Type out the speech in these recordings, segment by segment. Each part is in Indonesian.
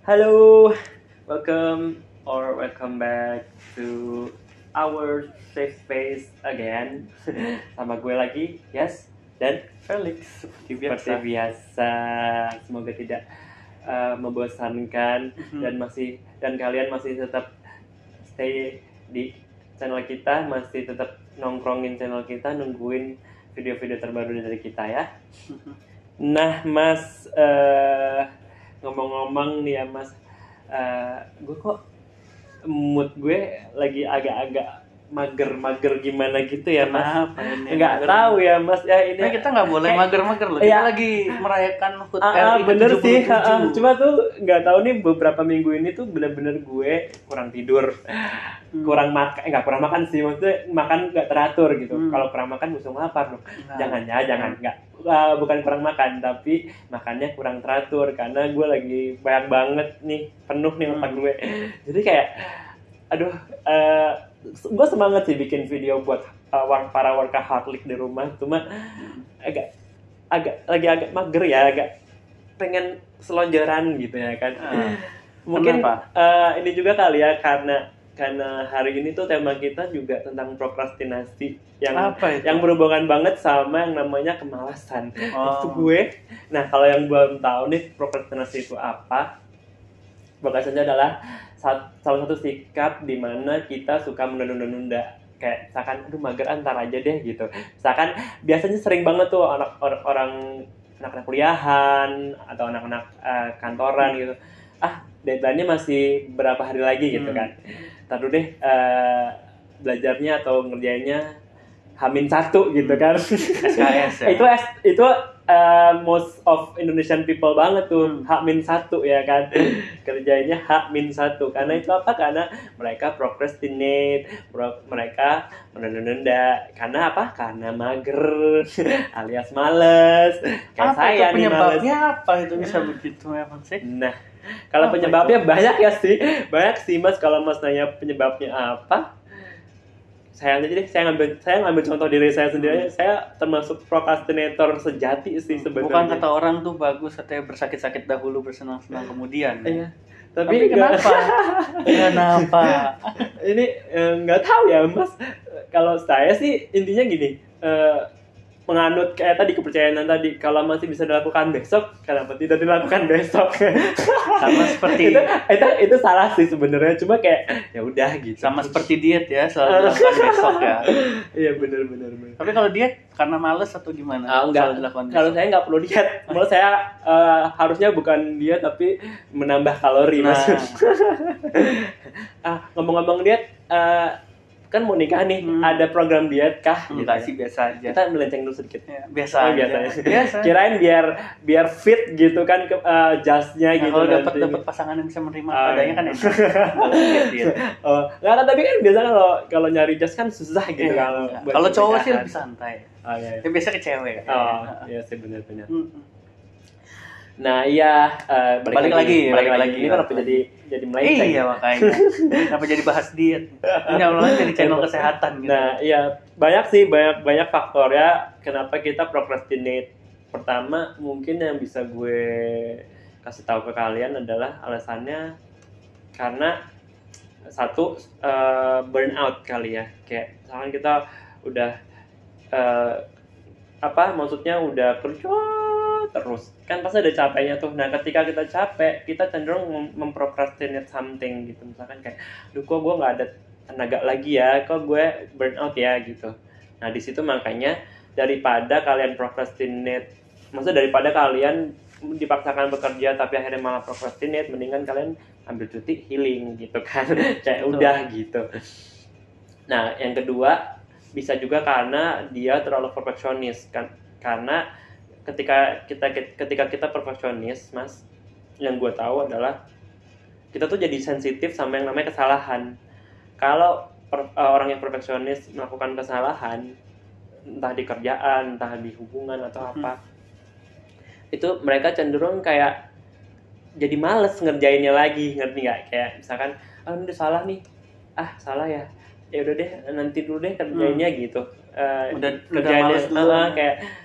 Halo, welcome back to our safe space again. Sama gue lagi, Yes, dan Felix seperti biasa. Semoga tidak membosankan dan kalian masih tetap stay di channel kita, masih tetap nongkrongin channel kita, nungguin video-video terbaru dari kita ya. Nah, Mas, ngomong-ngomong nih ya Mas, gue kok mood gue lagi agak-agak mager gimana gitu ya Mas. Kenapa ini? Nggak tahu ya Mas ya ini. Nah, kita nggak boleh mager-mager loh. Iya. Kita lagi merayakan HUT RI Bener sih. ke-77. Cuma tuh nggak tahu nih beberapa minggu ini tuh bener-bener gue kurang tidur, kurang makan sih, maksudnya makan nggak teratur gitu. Kalau kurang makan musuh lapar dong. Jangan nggak. Bukan kurang makan, tapi makannya kurang teratur karena gue lagi banyak banget nih, penuh nih otak gue. Jadi kayak, aduh, gue semangat sih bikin video buat para workaholic di rumah, cuma agak mager ya, agak pengen selonjoran gitu ya kan. Mungkin ini juga kali ya karena hari ini tuh tema kita juga tentang prokrastinasi yang berhubungan banget sama yang namanya kemalasan. Itu gue. Nah, kalau yang belum tahu nih prokrastinasi itu apa? Bahasanya adalah salah satu sikap di mana kita suka menunda-nunda. Kayak misalkan aduh mager antar aja deh gitu. Misalkan biasanya sering banget tuh anak-anak kuliahan atau anak-anak kantoran gitu. Deadline-nya masih berapa hari lagi gitu kan. Taruh deh belajarnya atau ngerjainnya H-1 gitu kan. SKS ya? Itu most of Indonesian people banget tuh, H-1 ya kan. Kerjanya H-1. Karena itu apa? Karena mereka procrastinate, mereka menunda-nunda. Karena apa? Karena mager alias males. Kayak saya nih males. Penyebabnya apa itu bisa begitu memang sih? Nah, kalau penyebabnya banyak sih Mas. Kalau Mas nanya penyebabnya apa, saya ngambil contoh diri saya sendiri. Saya termasuk procrastinator sejati sih sebenarnya. Bukan kata orang tuh bagus katanya bersakit-sakit dahulu bersenang-senang kemudian. Iya. Tapi kenapa? Kenapa? Ini nggak tahu ya Mas. Kalau saya sih intinya gini. Menganut kayak tadi kepercayaan tadi, kalau masih bisa dilakukan besok, kenapa tidak dilakukan besok? Sama seperti itu salah sih sebenarnya, cuma kayak ya udah gitu. Sama seperti diet ya, selalu dilakukan besok ya. Iya benar. Tapi kalau diet karena males atau gimana? Enggak. Kalau saya nggak perlu diet, malah saya harusnya bukan diet tapi menambah kalori Mas. Ngomong-ngomong diet, kan mau nikah nih, ada program diet kah? Enggak sih, biasa aja. Kita melenceng dulu sedikit. Ya, biasa aja. Kirain biar fit gitu kan, just-nya gitu. Kalau dapat pasangan yang bisa menerima adanya kan enak. Nggak kan, tapi kan biasa kalau nyari just kan susah gitu. Kalau cowok sih lebih santai. Iya. Ya biasa ke cewek. Iya sih benar. Nah iya, balik lagi. Ini kenapa jadi melenceng? Iya makanya. Kenapa jadi bahas diet? Ini awalnya jadi channel kesehatan gitu. Nah iya, banyak faktor ya kenapa kita procrastinate. Pertama mungkin yang bisa gue kasih tahu ke kalian adalah alasannya karena satu, burnout kali ya. Kayak misalkan kita udah maksudnya udah kerja terus kan pasti ada capeknya tuh. Nah ketika kita capek, kita cenderung memprokrastinate something gitu. Misalkan kayak, kok gue nggak ada tenaga lagi ya, kok gue burn out ya gitu. Nah di situ makanya daripada kalian procrastinate, maksudnya daripada kalian dipaksakan bekerja tapi akhirnya malah procrastinate, mendingan kalian ambil cuti healing gitu kan. Kayak udah gitu. Nah yang kedua bisa juga karena dia terlalu perfeksionis kan. Karena ketika kita perfeksionis Mas, yang gue tahu adalah kita tuh jadi sensitif sama yang namanya kesalahan. Kalau orang yang perfeksionis melakukan kesalahan, entah di kerjaan, entah di hubungan atau apa, itu mereka cenderung kayak jadi males ngerjainnya lagi, ngerti nggak? Kayak misalkan, ini udah salah nih, salah ya udah deh nanti dulu deh kerjainnya gitu. Kerjainnya kayak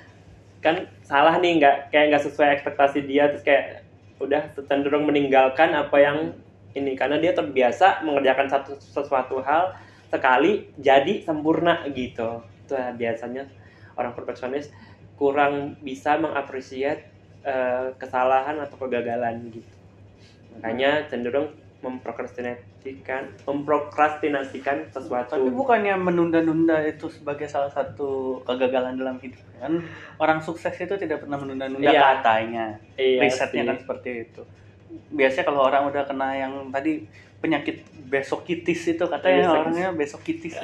kan salah nih, nggak sesuai ekspektasi dia, terus kayak udah cenderung meninggalkan apa yang ini karena dia terbiasa mengerjakan sesuatu hal sekali jadi sempurna gitu. Itu biasanya orang perfeksionis kurang bisa mengapresiasi kesalahan atau kegagalan gitu. Makanya cenderung memprokrastinasikan sesuatu. Tapi bukannya menunda-nunda itu sebagai salah satu kegagalan dalam hidup kan? Orang sukses itu tidak pernah menunda-nunda katanya. Risetnya kan seperti itu. Biasanya kalau orang udah kena yang tadi penyakit besokitis itu katanya orangnya besokitis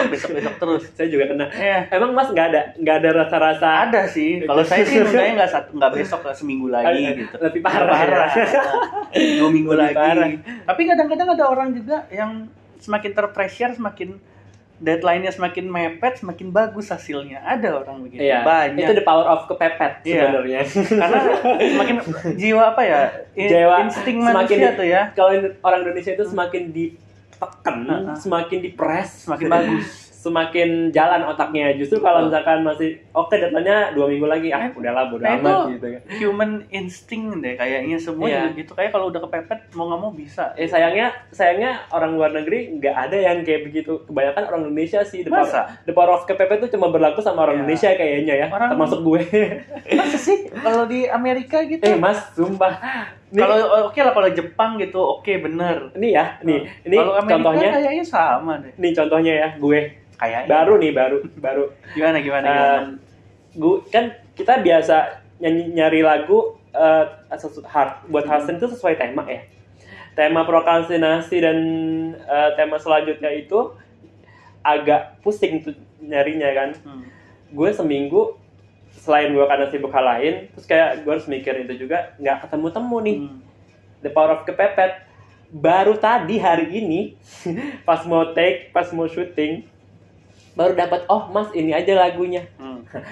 besok terus. Saya juga kena. Emang Mas nggak ada rasa-rasa? Ada sih. Kalau saya sih nundanya nggak besok, seminggu lagi gitu. Lebih parah. 2 minggu lagi. Tapi kadang-kadang ada orang juga yang semakin terpressure, semakin deadline-nya semakin mepet, semakin bagus hasilnya. Ada orang begitu. Iya, banyak. Itu the power of kepepet sebenarnya. Karena semakin jiwa apa ya? Insting manusia tuh ya. Kalau orang Indonesia itu semakin ditekan, semakin dipres, semakin bagus. Semakin jalan otaknya. Justru kalau misalkan masih deadline-nya 2 minggu lagi, udahlah bodo amat gitu kan. Human instinct deh kayaknya semua juga gitu. Kayak kalau udah kepepet mau nggak mau bisa. Sayangnya orang luar negeri nggak ada yang kayak begitu. Kebanyakan orang Indonesia sih. The power of kepepet itu cuma berlaku sama orang Indonesia kayaknya ya. Termasuk gue. Masa sih? Kalau di Amerika gitu? Mas, sumpah. Kalau kalau Jepang gitu bener. Ini kalau Amerika contohnya kayaknya sama deh. Nih contohnya ya, gue kayaknya baru. Gimana? Gue kan kita biasa nyari lagu buat Hasan itu sesuai tema ya. Tema prokrastinasi dan tema selanjutnya itu agak pusing tuh nyarinya kan. Gue seminggu selain gue karena sibuk hal lain, terus kayak gue harus mikir itu juga nggak ketemu nih. The power of kepepet. Baru tadi hari ini pas mau syuting baru dapat Mas ini aja lagunya.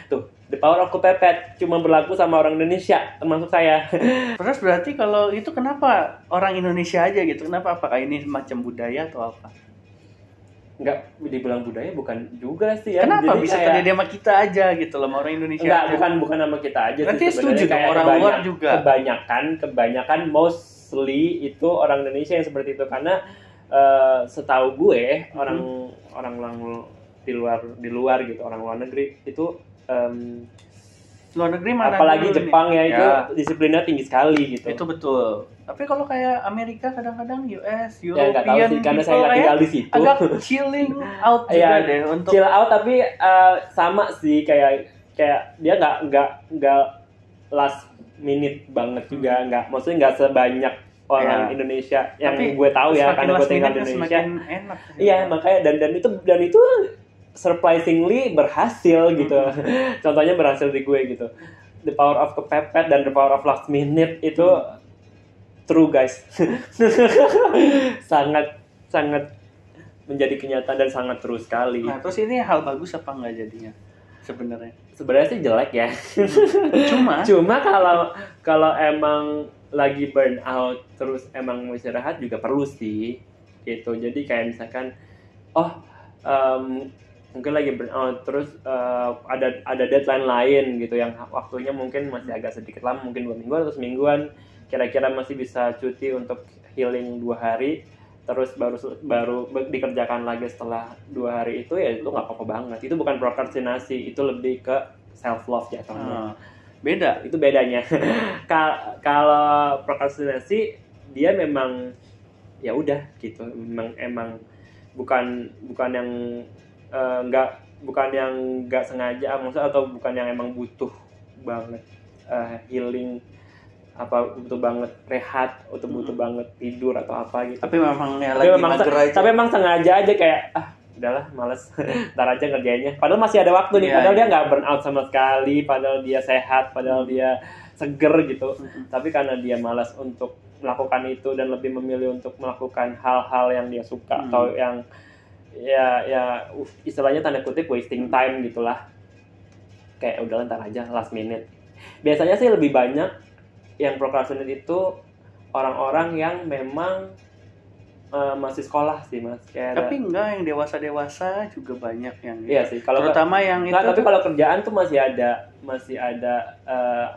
Tuh the power of kepepet cuma berlaku sama orang Indonesia termasuk saya. Terus berarti kalau itu kenapa orang Indonesia aja gitu? Kenapa? Apakah ini semacam budaya atau apa? Enggak dibilang budaya bukan juga sih ya. Kenapa jadi bisa terjadi sama kita aja gitu loh, sama orang Indonesia? Enggak, bukan sama kita aja. Berarti setuju dong orang luar juga. Kebanyakan mostly itu orang Indonesia yang seperti itu karena setahu gue orang di luar gitu, orang luar negeri itu luar negeri mana apalagi Jepang ya itu disiplinnya tinggi sekali gitu. Itu betul. Tapi kalau kayak Amerika kadang-kadang US, European sih, karena saya nggak tinggal di situ. Agak chilling out juga deh untuk chill out, tapi sama sih kayak dia nggak last minute banget juga, maksudnya nggak sebanyak orang Indonesia yang tapi gue tahu ya karena gue tinggal di Indonesia. Enak. Iya, makanya dan itu surprisingly berhasil gitu. Contohnya berhasil di gue gitu. The power of kepepet dan the power of last minute itu true guys. sangat menjadi kenyataan dan sangat true sekali. Nah, terus ini hal bagus apa enggak jadinya sebenarnya sih jelek ya. Cuma kalau emang lagi burn out terus emang mau istirahat juga perlu sih gitu. Jadi kayak misalkan mungkin lagi burn out terus ada deadline lain gitu yang waktunya mungkin masih agak sedikit lama, mungkin 2 mingguan atau semingguan, kira-kira masih bisa cuti untuk healing 2 hari terus baru dikerjakan lagi setelah 2 hari itu, ya itu nggak apa-apa banget. Itu bukan prokrastinasi, itu lebih ke self love jatuhnya. Beda, itu bedanya. Kalau prokrastinasi dia memang ya udah gitu, emang bukan yang nggak sengaja maksudnya, atau bukan yang emang butuh banget healing, apa butuh banget rehat, atau butuh banget tidur atau apa gitu. Tapi memang ya lagi mager aja. Tapi memang sengaja aja kayak udahlah males, ntar aja ngerjainnya. Padahal masih ada waktu nih, padahal dia nggak burn out sama sekali, padahal dia sehat, padahal dia seger gitu. Tapi karena dia malas untuk melakukan itu dan lebih memilih untuk melakukan hal-hal yang dia suka atau yang ya istilahnya tanda kutip wasting time gitulah. Kayak udahlah ntar aja, last minute. Biasanya sih lebih banyak yang procrastinate itu orang-orang yang memang masih sekolah sih Mas. Tapi enggak, yang dewasa juga banyak yang iya sih, terutama yang itu. Tapi kalau kerjaan tuh masih ada masih ada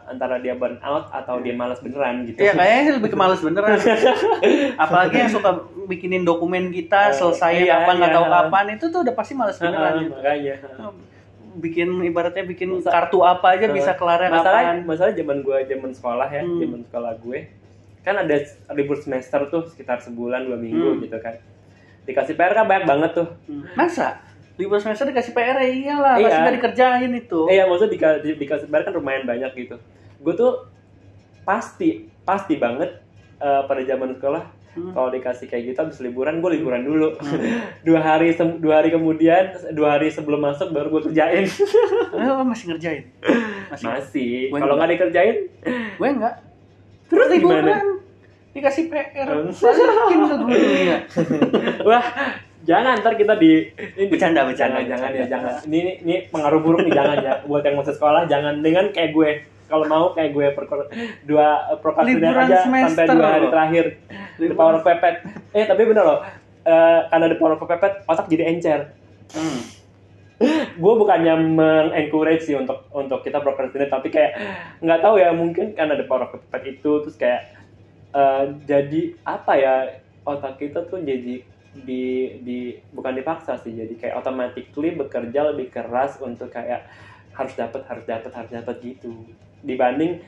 antara dia burn out atau dia malas beneran gitu. Iya, kayaknya lebih ke malas beneran. Apalagi yang suka bikinin dokumen kita selesai nggak tahu kapan, itu tuh udah pasti malas beneran gitu. Makanya ibaratnya bikin kartu apa aja bisa kelarnya kapan. Masalah zaman sekolah ya, zaman sekolah gue kan ada libur semester tuh sekitar sebulan 2 minggu gitu kan. Dikasih PR kan banyak banget tuh. Masa? Libur semester dikasih PR ya iyalah, pasti nggak dikerjain itu. Iya, maksudnya dikasih PR kan lumayan banyak gitu. Gue tuh pasti banget pada zaman sekolah kalau dikasih kayak gitu habis liburan gue liburan dulu. 2 hari kemudian 2 hari sebelum masuk baru gue kerjain. Masih ngerjain? Masih. Kalau nggak dikerjain, gue nggak. Terus liburan dikasih PR. Balikin ke gurunya. Wah, jangan ntar kita bercanda. Jangan. Ini pengaruh buruk nih, jangan ya. Buat yang masuk sekolah jangan dengan kayak gue. Kalau mau kayak gue prokrastiner aja sampai 2 hari terakhir. The power of pepet. Tapi bener loh. Karena the power of pepet otak jadi encer. Gue bukannya mengencourage sih untuk kita prokrastiner, tapi kayak nggak tahu ya, mungkin karena the power of pepet itu terus kayak jadi apa ya, otak kita tuh jadi bukan dipaksa sih, jadi kayak automatically bekerja lebih keras untuk kayak harus dapat gitu, dibanding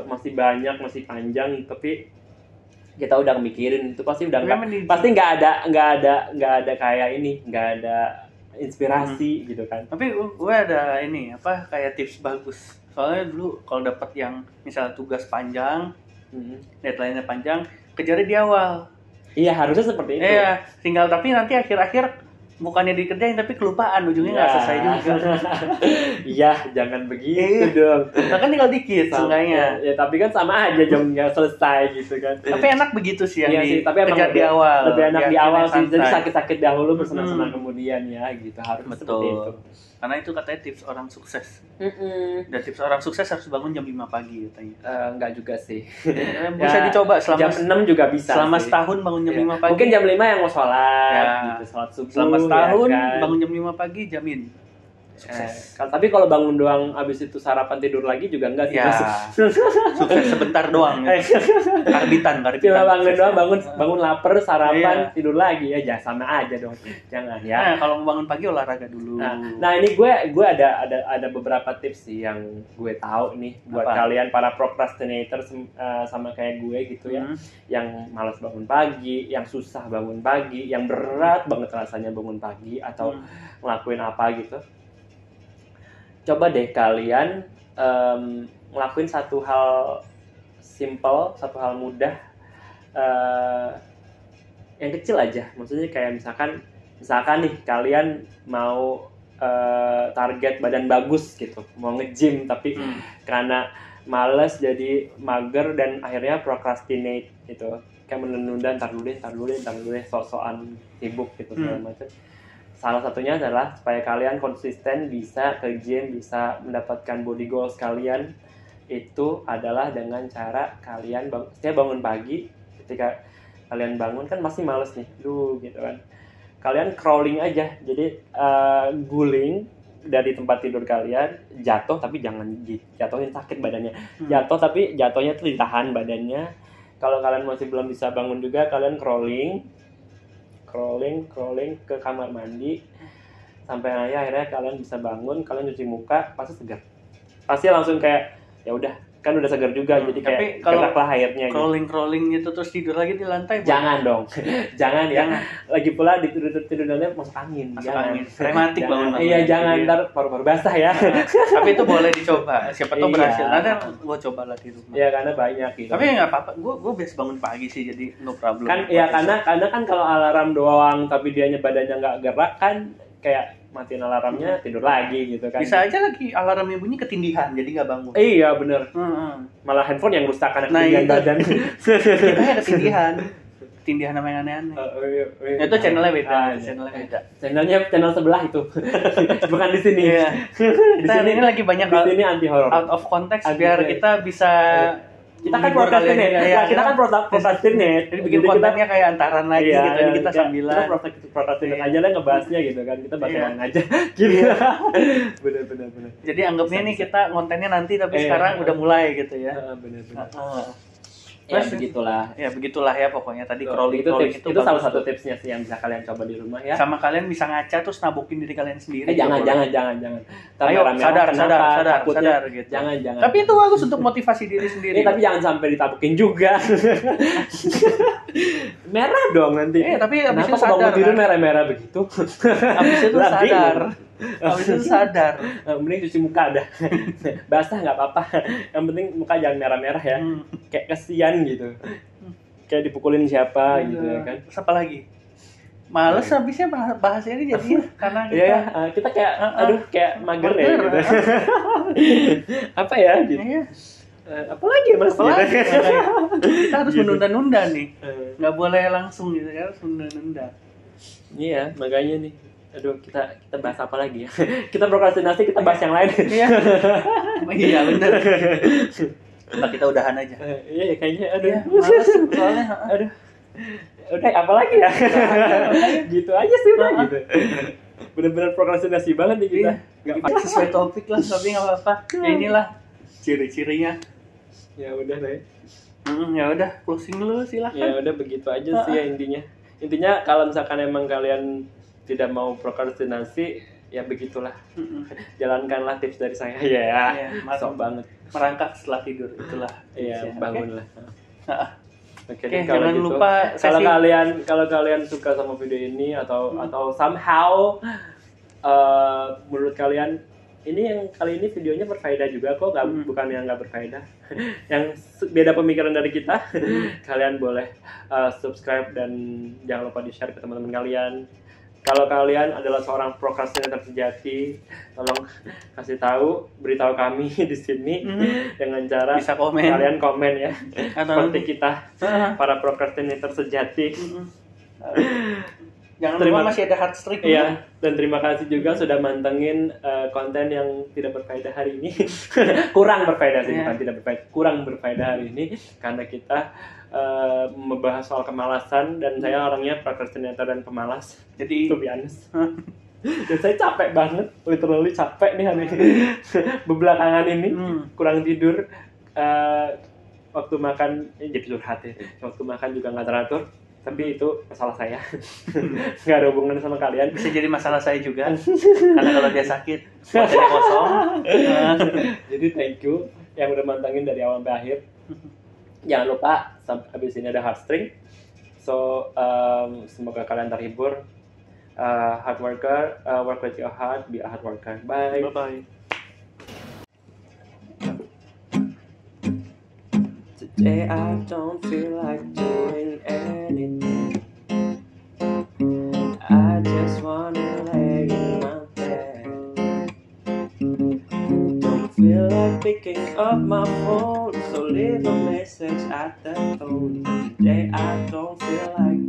masih panjang tapi kita udah mikirin itu pasti nggak ada kayak ini, nggak ada inspirasi gitu kan. Tapi gue ada kayak tips bagus, soalnya dulu kalau dapat yang misalnya tugas panjang, deadline-nya panjang, kejarnya di awal. Iya, harusnya seperti itu. Iya, tinggal tapi nanti akhir-akhir bukannya dikerjain tapi kelupaan, ujungnya nggak selesai juga. Iya, jangan begitu dong. Nah kan tinggal dikit seenggaknya. Ya tapi kan sama aja dong, nggak selesai gitu kan. Tapi enak begitu sih yang dikejar di awal. Lebih enak di awal sih. Jadi sakit-sakit dahulu, bersenang-senang kemudian ya gitu. Harus seperti itu. Karena itu katanya tips orang sukses. Dan tips orang sukses harus bangun jam 5 pagi katanya. Enggak juga sih. Bisa dicoba selama jam 6 juga bisa. Selama setahun bangun jam 5 pagi. Mungkin jam 5 yang mau sholat gitu, sholat subuh. Selama setahun bangun jam 5 pagi jamin sukses. Tapi kalau bangun doang abis itu sarapan tidur lagi juga enggak sih. Sukses sebentar doang. Karbitan. Cuma bangun doang, bangun lapar, sarapan, tidur lagi ya, sama aja dong. Jangan ya. Nah, kalau mau bangun pagi olahraga dulu. Nah, ini gue ada beberapa tips sih yang gue tahu nih buat kalian para procrastinator sama kayak gue gitu ya. Yang malas bangun pagi, yang susah bangun pagi, yang berat banget rasanya bangun pagi atau ngelakuin apa gitu. Coba deh kalian ngelakuin satu hal simple, satu hal mudah, yang kecil aja. Maksudnya kayak misalkan nih kalian mau target badan bagus gitu, mau nge-gym tapi karena males jadi mager dan akhirnya procrastinate gitu, kayak menunda, ntar dulu deh, sok-sokan sibuk gitu segala macam. Salah satunya adalah supaya kalian konsisten bisa ke gym, bisa mendapatkan body goals kalian, itu adalah dengan cara kalian setiap bangun pagi. Ketika kalian bangun kan masih males nih, gitu kan. Kalian crawling aja, jadi guling dari tempat tidur kalian, jatuh tapi jangan jatuhin sakit badannya. Jatuh tapi jatuhnya tuh ditahan badannya. Kalau kalian masih belum bisa bangun juga, kalian crawling ke kamar mandi sampai akhirnya kalian bisa bangun, kalian cuci muka, pasti segar, pasti langsung kayak ya udah kan udah segar juga, jadi kayak geraklah airnya. Crawling gitu terus tidur lagi di lantai. Jangan dong. Jangan ya. Lagi pula di tidurnya masuk angin. Rematik bangun. Iya, jangan, ntar paru-paru basah ya. Tapi itu boleh dicoba. Siapa tahu berhasil. Nanti gua coba lah di rumah. Iya, karena banyak gitu. Tapi enggak apa-apa. Gua biasa bangun pagi sih, jadi no problem. Kan ya karena kan kalau alarm doang tapi dianya badannya enggak gerak kan kayak matiin alarmnya tidur lagi gitu kan. Bisa aja lagi alarmnya bunyi ketindihan jadi nggak bangun. Iya bener. Malah handphone yang rusak karena ketindihan badan. Kita ketindihan sama yang aneh-aneh. Itu channelnya beda. Channel sebelah itu. Bukan di sini. Di sini lagi banyak di sini anti horor. Out of context biar kita bisa kita kan procrastinate ya, kita kan procrastinate jadi bikin kontennya kayak antaran lagi iya, gitu, jadi kita sambilan kita procrastinate aja lah ngebahasnya gitu kan, kita bahas yang aja gitu. bener. Jadi anggapnya nih kita kontennya nanti tapi sekarang udah mulai gitu ya. Bener. Ya begitulah ya pokoknya tadi crawling itu salah satu tipsnya sih yang bisa kalian coba di rumah ya. Sama kalian bisa ngaca terus nabokin diri kalian sendiri. Jangan. Ayo sadar gitu. Jangan. Tapi itu bagus untuk motivasi diri sendiri. Tapi jangan sampai ditabukin juga. Merah dong nanti. Tapi abis itu sadar. Kenapa tidur merah-merah begitu? Abis itu sadar. Mending cuci muka dah. Basah nggak apa-apa. Yang penting muka jangan merah-merah ya. Kayak kesian gitu. Kayak dipukulin siapa gitu ya kan. Terus apa lagi? Males habisnya bahasnya ini jadi karena kita kayak kayak mager ya gitu. Apa ya gitu. Apalagi Mas? Kita harus menunda-nunda nih. Nggak boleh langsung gitu ya, harus menunda-nunda. Iya, makanya nih. Aduh, kita bahas apa lagi ya? Kita prokrastinasi, kita bahas yang lain. Iya, benar. Nah, kita udahan aja. Iya, kayaknya males soalnya. Udah apa lagi ya? Gitu aja sih udah gitu. Bener-bener prokrastinasi banget nih kita. Enggak sesuai topik lah, tapi enggak apa-apa. Ya inilah ciri-cirinya. Ya udah deh. Ya udah, closing dulu silakan. Ya udah begitu aja sih ya intinya. Intinya kalau misalkan emang kalian tidak mau prokrastinasi, ya begitulah. Jalankanlah tips dari saya ya. Masuk banget. Merangkak setelah tidur itulah. Iya, bangunlah. Oke, jangan gitu. Lupa kalau kalian suka sama video ini atau somehow menurut kalian ini yang kali ini videonya berfaedah juga kok, bukan yang nggak berfaedah. Yang beda pemikiran dari kita, kalian boleh subscribe dan jangan lupa di-share ke teman-teman kalian. Kalau kalian adalah seorang prokrastinator sejati, tolong beritahu kami di sini dengan cara bisa komen. Kalian komen ya. Seperti kita para prokrastinator sejati. Jangan lupa masih ada hard streak. Iya, dan terima kasih juga sudah mantengin konten yang tidak berfaedah hari ini. Kurang berfaedah sih, bukan tidak berfaedah. Kurang berfaedah hari ini karena kita membahas soal kemalasan dan saya orangnya prokrastinator dan pemalas. Jadi to be honest. Dan saya capek banget, literally capek nih hari ini. Belakangan ini kurang tidur, waktu makan jadi curhat ya. Waktu makan juga nggak teratur. Tapi itu masalah saya. Nggak ada hubungannya sama kalian. Bisa jadi masalah saya juga. Karena kalau dia sakit, badannya kosong. Jadi thank you yang udah mantengin dari awal sampai akhir. Jangan lupa habis ini ada heartstring. So semoga kalian terhibur. Hard worker, work with your heart, be a hard worker. Bye. Bye. Today I don't feel like doing anything. I just wanna lay in my bed. Don't feel like picking up my phone, so leave a message at the tone. Today I don't feel like